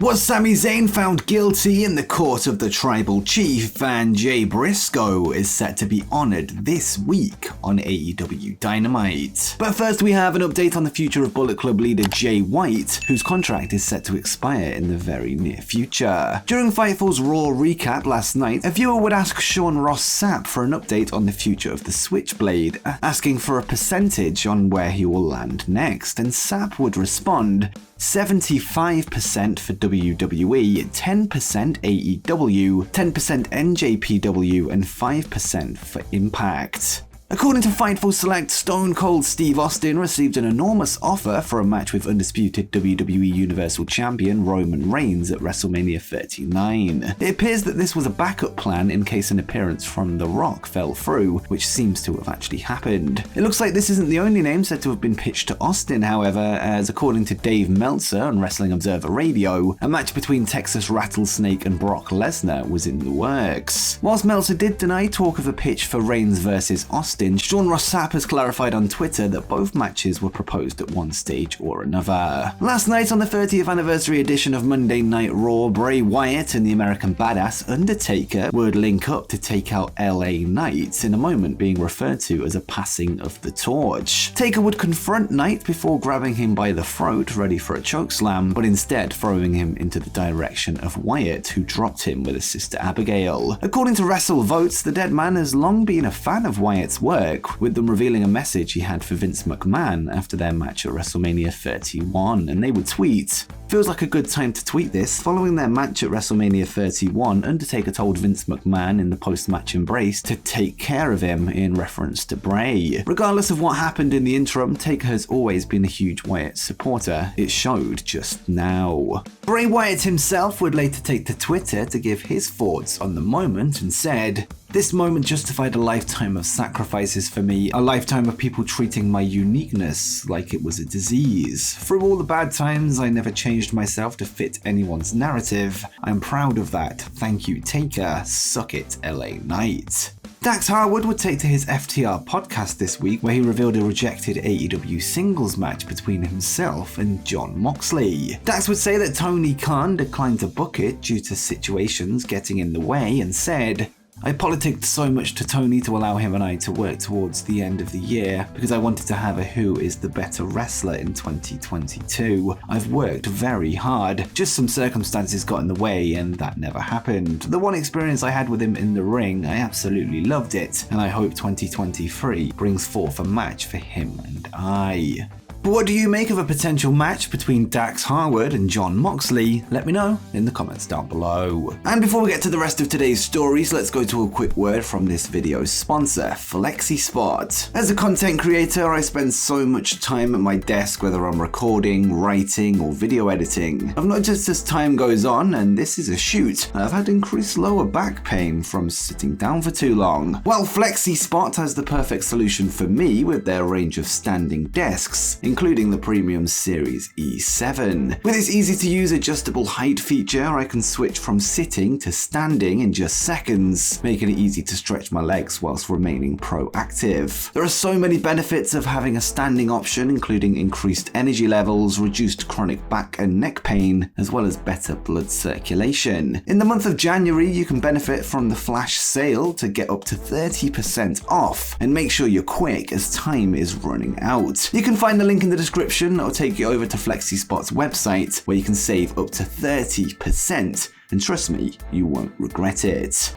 Was Sami Zayn found guilty in the court of the tribal chief, and Jay Briscoe is set to be honored this week on AEW Dynamite. But first we have an update on the future of Bullet Club leader Jay White, whose contract is set to expire in the very near future. During Fightful's Raw recap last night, a viewer would ask Sean Ross Sapp for an update on the future of the Switchblade, asking for a percentage on where he will land next, and Sapp would respond, 75% for WWE, 10% AEW, 10% NJPW, and 5% for Impact. According to Fightful Select, Stone Cold Steve Austin received an enormous offer for a match with undisputed WWE Universal Champion Roman Reigns at WrestleMania 39. It appears that this was a backup plan in case an appearance from The Rock fell through, which seems to have actually happened. It looks like this isn't the only name said to have been pitched to Austin, however, as according to Dave Meltzer on Wrestling Observer Radio, a match between Texas Rattlesnake and Brock Lesnar was in the works. Whilst Meltzer did deny talk of a pitch for Reigns versus Austin, Sean Ross Sapp has clarified on Twitter that both matches were proposed at one stage or another. Last night on the 30th anniversary edition of Monday Night Raw, Bray Wyatt and the American Badass Undertaker would link up to take out LA Knight, in a moment being referred to as a passing of the torch. Taker would confront Knight before grabbing him by the throat, ready for a chokeslam, but instead throwing him into the direction of Wyatt, who dropped him with his sister Abigail. According to WrestleVotes, the dead man has long been a fan of Wyatt's work, with them revealing a message he had for Vince McMahon after their match at WrestleMania 31, and they would tweet, "Feels like a good time to tweet this. Following their match at WrestleMania 31, Undertaker told Vince McMahon in the post-match embrace to take care of him in reference to Bray. Regardless of what happened in the interim, Taker has always been a huge Wyatt supporter. It showed just now." Bray Wyatt himself would later take to Twitter to give his thoughts on the moment and said, "This moment justified a lifetime of sacrifices for me, a lifetime of people treating my uniqueness like it was a disease. Through all the bad times, I never changed myself to fit anyone's narrative. I'm proud of that. Thank you, Taker. Suck it, LA Knight." Dax Harwood would take to his FTR podcast this week, where he revealed a rejected AEW singles match between himself and Jon Moxley. Dax would say that Tony Khan declined to book it due to situations getting in the way, and said, "I politicked so much to Tony to allow him and I to work towards the end of the year because I wanted to have a who is the better wrestler in 2022. I've worked very hard. Just some circumstances got in the way and that never happened. The one experience I had with him in the ring, I absolutely loved it, and I hope 2023 brings forth a match for him and I." But what do you make of a potential match between Dax Harwood and Jon Moxley? Let me know in the comments down below. And before we get to the rest of today's stories, let's go to a quick word from this video's sponsor, FlexiSpot. As a content creator, I spend so much time at my desk, whether I'm recording, writing, or video editing. I've noticed as time goes on, and this is a shoot, I've had increased lower back pain from sitting down for too long. Well, FlexiSpot has the perfect solution for me with their range of standing desks, including the Premium Series E7. With its easy-to-use adjustable height feature, I can switch from sitting to standing in just seconds, making it easy to stretch my legs whilst remaining proactive. There are so many benefits of having a standing option, including increased energy levels, reduced chronic back and neck pain, as well as better blood circulation. In the month of January, you can benefit from the flash sale to get up to 30% off, and make sure you're quick as time is running out. You can find the link in the description or take you over to FlexiSpot's website, where you can save up to 30%, and trust me, you won't regret it.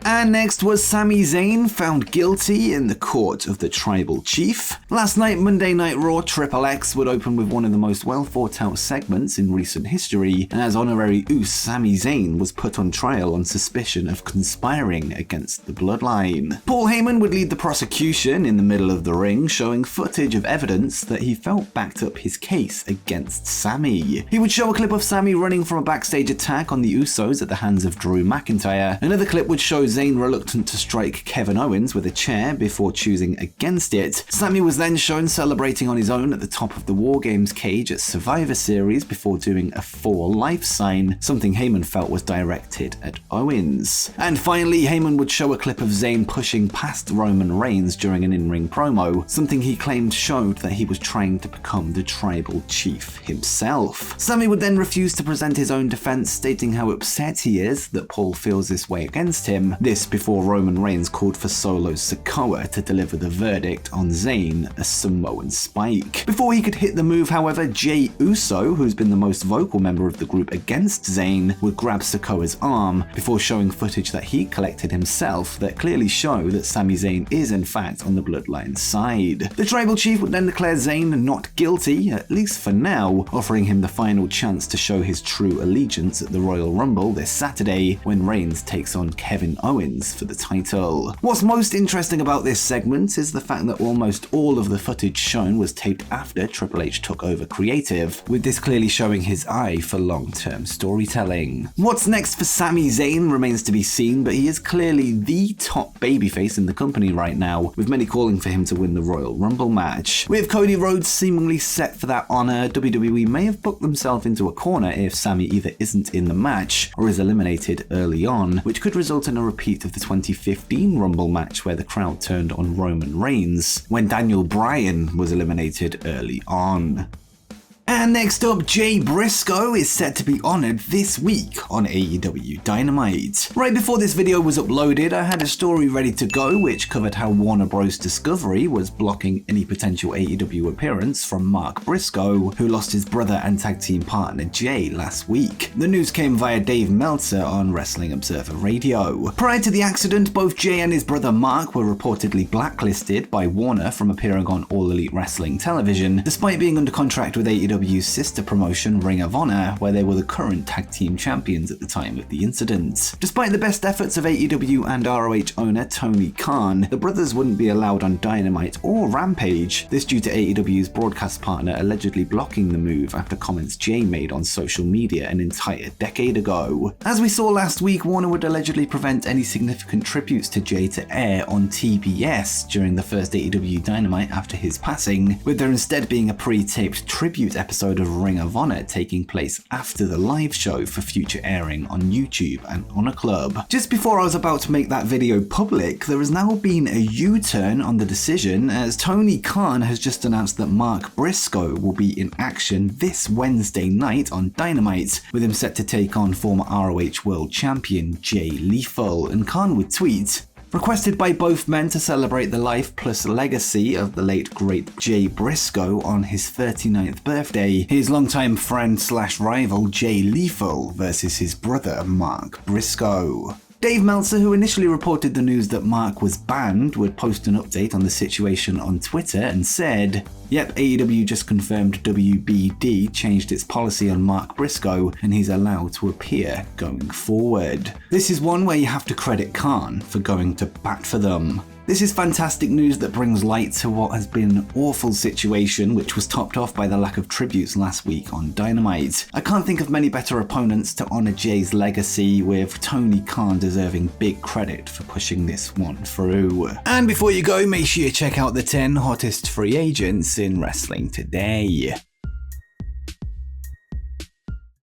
And next was Sami Zayn found guilty in the court of the tribal chief. Last night, Monday Night Raw Triple X would open with one of the most well thought out segments in recent history, as honorary Uce Sami Zayn was put on trial on suspicion of conspiring against the bloodline. Paul Heyman would lead the prosecution in the middle of the ring, showing footage of evidence that he felt backed up his case against Sami. He would show a clip of Sami running from a backstage attack on the Usos at the hands of Drew McIntyre. Another clip would show Zayn reluctant to strike Kevin Owens with a chair before choosing against it. Sami was then shown celebrating on his own at the top of the War Games cage at Survivor Series before doing a For Life sign, something Heyman felt was directed at Owens. And finally, Heyman would show a clip of Zayn pushing past Roman Reigns during an in-ring promo, something he claimed showed that he was trying to become the tribal chief himself. Sami would then refuse to present his own defense, stating how upset he is that Paul feels this way against him. This before Roman Reigns called for Solo Sikoa to deliver the verdict on Zayn, a Samoan spike. Before he could hit the move, however, Jey Uso, who's been the most vocal member of the group against Zayn, would grab Sikoa's arm before showing footage that he collected himself that clearly show that Sami Zayn is in fact on the Bloodline side. The tribal chief would then declare Zayn not guilty, at least for now, offering him the final chance to show his true allegiance at the Royal Rumble this Saturday when Reigns takes on Kevin Owens for the title. What's most interesting about this segment is the fact that almost all of the footage shown was taped after Triple H took over creative, with this clearly showing his eye for long-term storytelling. What's next for Sami Zayn remains to be seen, but he is clearly the top babyface in the company right now, with many calling for him to win the Royal Rumble match. With Cody Rhodes seemingly set for that honor, WWE may have booked themselves into a corner if Sami either isn't in the match or is eliminated early on, which could result in a repeat of the 2015 Rumble match where the crowd turned on Roman Reigns when Daniel Bryan was eliminated early on. And next up, Jay Briscoe is set to be honored this week on AEW Dynamite. Right before this video was uploaded, I had a story ready to go which covered how Warner Bros. Discovery was blocking any potential AEW appearance from Mark Briscoe, who lost his brother and tag team partner Jay last week. The news came via Dave Meltzer on Wrestling Observer Radio. Prior to the accident, both Jay and his brother Mark were reportedly blacklisted by Warner from appearing on All Elite Wrestling television, despite being under contract with AEW's sister promotion Ring of Honor, where they were the current tag team champions at the time of the incident. Despite the best efforts of AEW and ROH owner Tony Khan, the brothers wouldn't be allowed on Dynamite or Rampage, this due to AEW's broadcast partner allegedly blocking the move after comments Jay made on social media an entire decade ago. As we saw last week, Warner would allegedly prevent any significant tributes to Jay to air on TBS during the first AEW Dynamite after his passing, with there instead being a pre-taped tribute episode of Ring of Honor taking place after the live show for future airing on YouTube and Honor Club. Just before I was about to make that video public, there has now been a U-turn on the decision, as Tony Khan has just announced that Mark Briscoe will be in action this Wednesday night on Dynamite, with him set to take on former ROH World Champion Jay Lethal, and Khan would tweet, "Requested by both men to celebrate the life plus legacy of the late great Jay Briscoe on his 39th birthday, his longtime friend / rival Jay Lethal versus his brother Mark Briscoe." Dave Meltzer, who initially reported the news that Mark was banned, would post an update on the situation on Twitter and said, "Yep, AEW just confirmed WBD changed its policy on Mark Briscoe and he's allowed to appear going forward." This is one where you have to credit Khan for going to bat for them. This is fantastic news that brings light to what has been an awful situation, which was topped off by the lack of tributes last week on Dynamite. I can't think of many better opponents to honor Jay's legacy, with Tony Khan deserving big credit for pushing this one through. And before you go, make sure you check out the 10 hottest free agents in wrestling today.